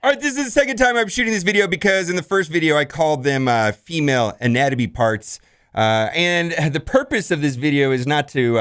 All right, this is the second time I'm shooting this video because in the first video I called them female anatomy parts. And the purpose of this video is not to,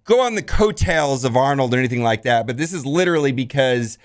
go on the coattails of Arnold or anything like that. But this is literally because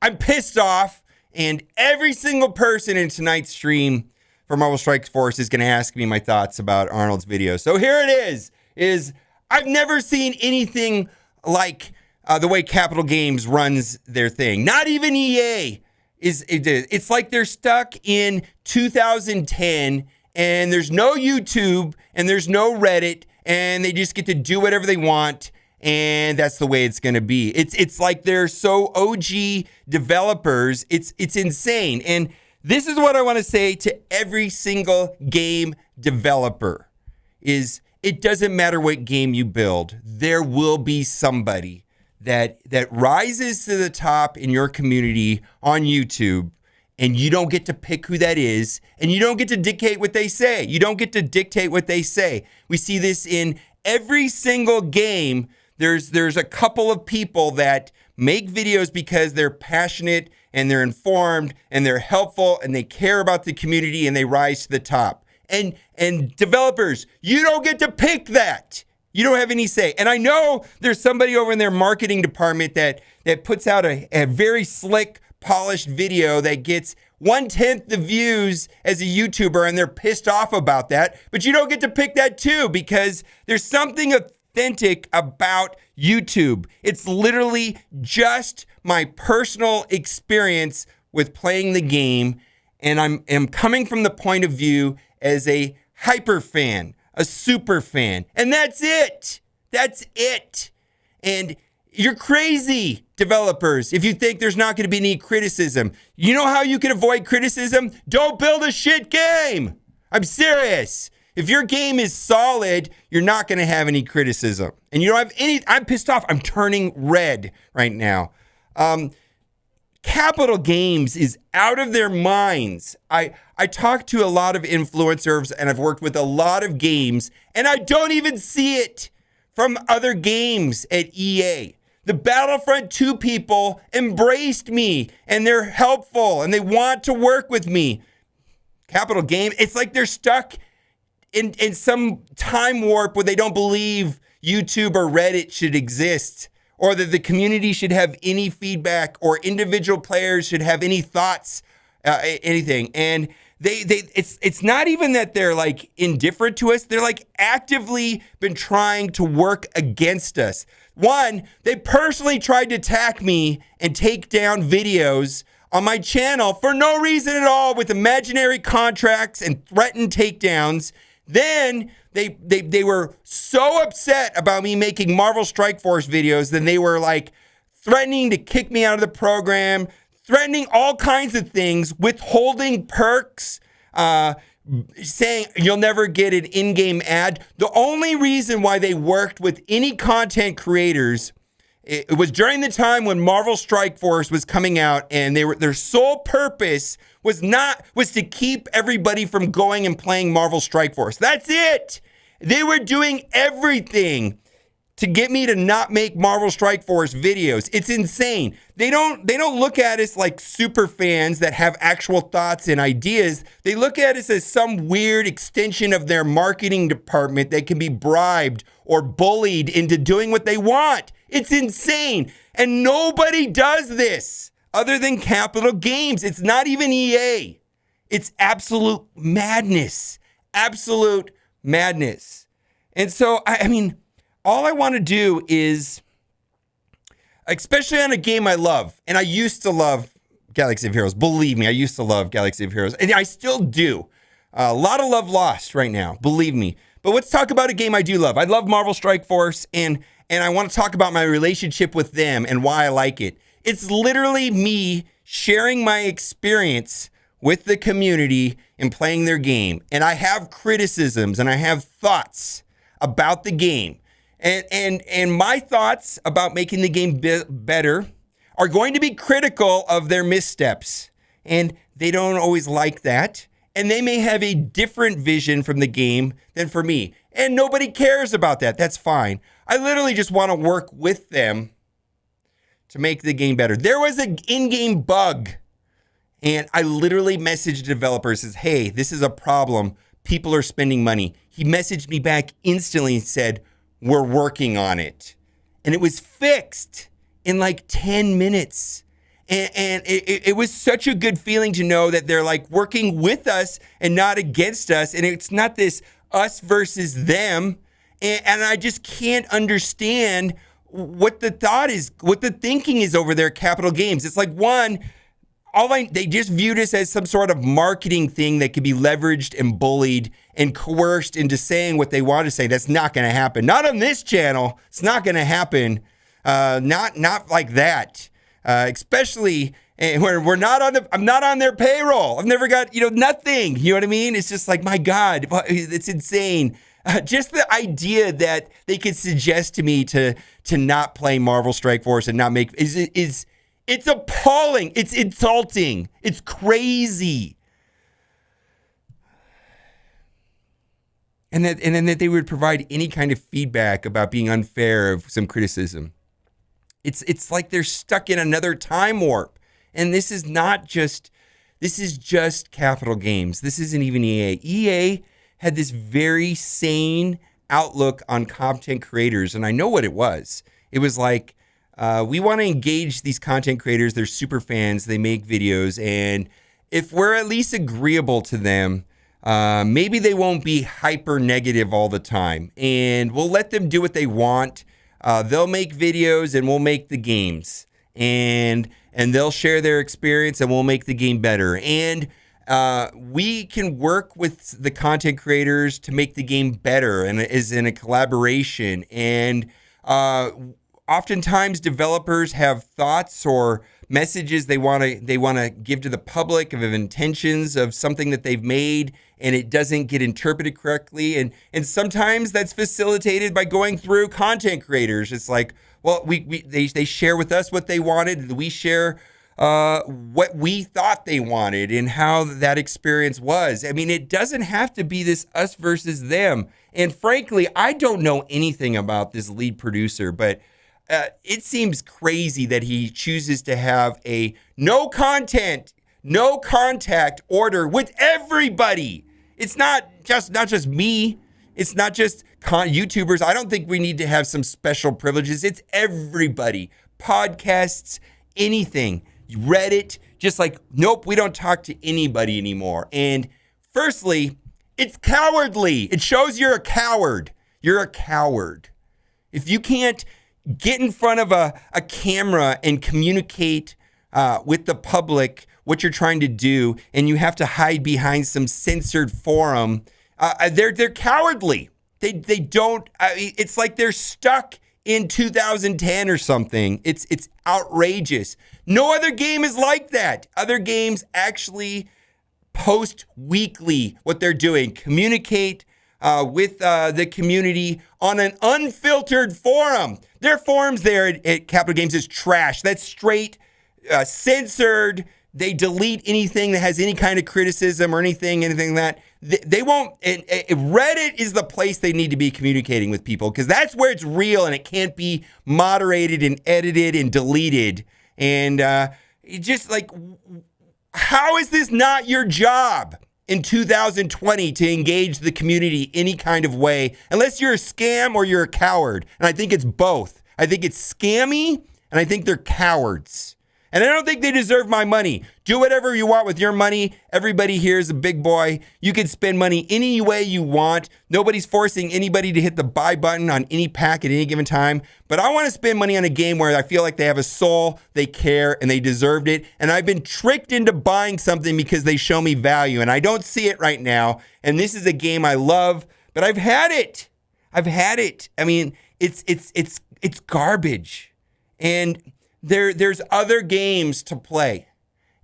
I'm pissed off, and every single person in tonight's stream for Marvel Strike Force is going to ask me my thoughts about Arnold's video. So here it is I've never seen anything like the way Capital Games runs their thing. Not even EA it's like they're stuck in 2010 and there's no YouTube and there's no Reddit and they just get to do whatever they want, and that's the way it's going to be. It's like they're so OG developers. It's insane. And this is what I want to say to every single game developer is it doesn't matter what game you build. There will be somebody that rises to the top in your community on YouTube, and you don't get to pick who that is, and you don't get to dictate what they say. You don't get to dictate what they say. We see this in every single game. There's a couple of people that make videos because they're passionate and they're informed and they're helpful and they care about the community and they rise to the top. And developers, you don't get to pick that. You don't have any say. And I know there's somebody over in their marketing department that puts out a very slick, polished video that gets 1/10 the views as a YouTuber, and they're pissed off about that. But you don't get to pick that too, because there's something authentic about YouTube. It's literally just my personal experience with playing the game, and I'm coming from the point of view as a hyper fan, a super fan, and that's it. That's it. And you're crazy, developers, if you think there's not going to be any criticism. You know how you can avoid criticism? Don't build a shit game. I'm serious. If your game is solid, you're not going to have any criticism. And you don't have any. I'm pissed off. I'm turning red right now. Capital Games is out of their minds. I talk to a lot of influencers, and I've worked with a lot of games, and I don't even see it from other games at EA. The Battlefront 2 people embraced me, and they're helpful, and they want to work with me. Capital Game, it's like they're stuck in some time warp where they don't believe YouTube or Reddit should exist, or that the community should have any feedback, or individual players should have any thoughts, anything. And it's not even that they're like indifferent to us. They're like actively been trying to work against us. One, they personally tried to attack me and take down videos on my channel for no reason at all, with imaginary contracts and threatened takedowns. Then they were so upset about me making Marvel Strike Force videos, then they were like threatening to kick me out of the program, threatening all kinds of things, withholding perks, saying you'll never get an in-game ad. The only reason why they worked with any content creators, it was during the time when Marvel Strike Force was coming out, and their sole purpose was to keep everybody from going and playing Marvel Strike Force. That's it. They were doing everything to get me to not make Marvel Strike Force videos. It's insane. They don't look at us like super fans that have actual thoughts and ideas. They look at us as some weird extension of their marketing department that can be bribed or bullied into doing what they want. It's insane. And nobody does this other than Capital Games. It's not even EA. It's absolute madness. Absolute madness. And so, I mean, all I want to do is, especially on a game I love, and I used to love Galaxy of Heroes. Believe me, I used to love Galaxy of Heroes, and I still do. A lot of love lost right now, believe me. But let's talk about a game I do love. I love Marvel Strike Force, and I want to talk about my relationship with them and why I like it. It's literally me sharing my experience with the community in playing their game. And I have criticisms and I have thoughts about the game. And my thoughts about making the game better are going to be critical of their missteps. And they don't always like that. And they may have a different vision from the game than for me. And nobody cares about that. That's fine. I literally just want to work with them to make the game better. There was an in-game bug, and I literally messaged developers, says, hey, this is a problem. People are spending money. He messaged me back instantly and said, we're working on it. And it was fixed in like 10 minutes. And it was such a good feeling to know that they're like working with us and not against us. And it's not this us versus them. And I just can't understand what the thought is, what the thinking is over there at Capital Games. It's like, one, they just viewed us as some sort of marketing thing that could be leveraged and bullied and coerced into saying what they want to say. That's not going to happen. Not on this channel. It's not going to happen. Not like that. Especially when I'm not on their payroll. I've never got, nothing. You know what I mean? It's just like, my God, it's insane. Just the idea that they could suggest to me to not play Marvel Strike Force and not make it's appalling. It's insulting. It's crazy. And then that they would provide any kind of feedback about being unfair of some criticism. It's like they're stuck in another time warp. And this is just Capital Games. This isn't even EA. EA had this very sane outlook on content creators. And I know what it was. It was like, we want to engage these content creators. They're super fans. They make videos. And if we're at least agreeable to them, maybe they won't be hyper negative all the time. And we'll let them do what they want. They'll make videos and we'll make the games. And they'll share their experience and we'll make the game better. And we can work with the content creators to make the game better and is in a collaboration. And oftentimes developers have thoughts or messages they want to give to the public of intentions of something that they've made, and it doesn't get interpreted correctly. And sometimes that's facilitated by going through content creators. It's like, well, they share with us what they wanted. We share what we thought they wanted and how that experience was. I mean, it doesn't have to be this us versus them. And frankly, I don't know anything about this lead producer, but it seems crazy that he chooses to have a no contact order with everybody. It's not just me. It's not just YouTubers. I don't think we need to have some special privileges. It's everybody. Podcasts, anything. Reddit, just like, nope, we don't talk to anybody anymore. And firstly, it's cowardly. It shows you're a coward. You're a coward. If you can't get in front of a camera and communicate with the public what you're trying to do, and you have to hide behind some censored forum, they're cowardly. They don't. It's like they're stuck in 2010 or something. It's outrageous. No other game is like that. Other games actually post weekly what they're doing, communicate with the community on an unfiltered forum. Their forums there at Capital Games is trash. That's straight censored. They delete anything that has any kind of criticism or anything like that. They won't. Reddit is the place they need to be communicating with people, because that's where it's real and it can't be moderated and edited and deleted. And just like, how is this not your job in 2020 to engage the community any kind of way, unless you're a scam or you're a coward? And I think it's both. I think it's scammy, and I think they're cowards. And I don't think they deserve my money. Do whatever you want with your money. Everybody here is a big boy. You can spend money any way you want. Nobody's forcing anybody to hit the buy button on any pack at any given time. But I want to spend money on a game where I feel like they have a soul, they care, and they deserved it. And I've been tricked into buying something because they show me value, and I don't see it right now. And this is a game I love, but I've had it. I mean, it's garbage. And there's other games to play,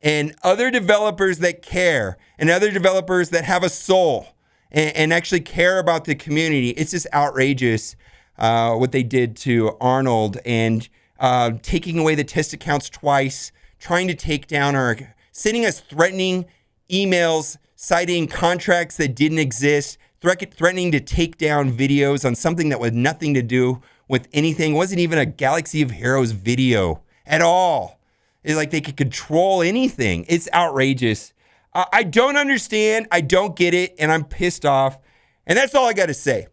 and other developers that care, and other developers that have a soul and actually care about the community. It's just outrageous what they did to Arnold, and taking away the test accounts twice, trying to take down sending us threatening emails, citing contracts that didn't exist, threatening to take down videos on something that was nothing to do with anything. It wasn't even a Galaxy of Heroes video. at all. It's like they could control anything. It's outrageous. I don't understand. I don't get it. And I'm pissed off. And that's all I got to say.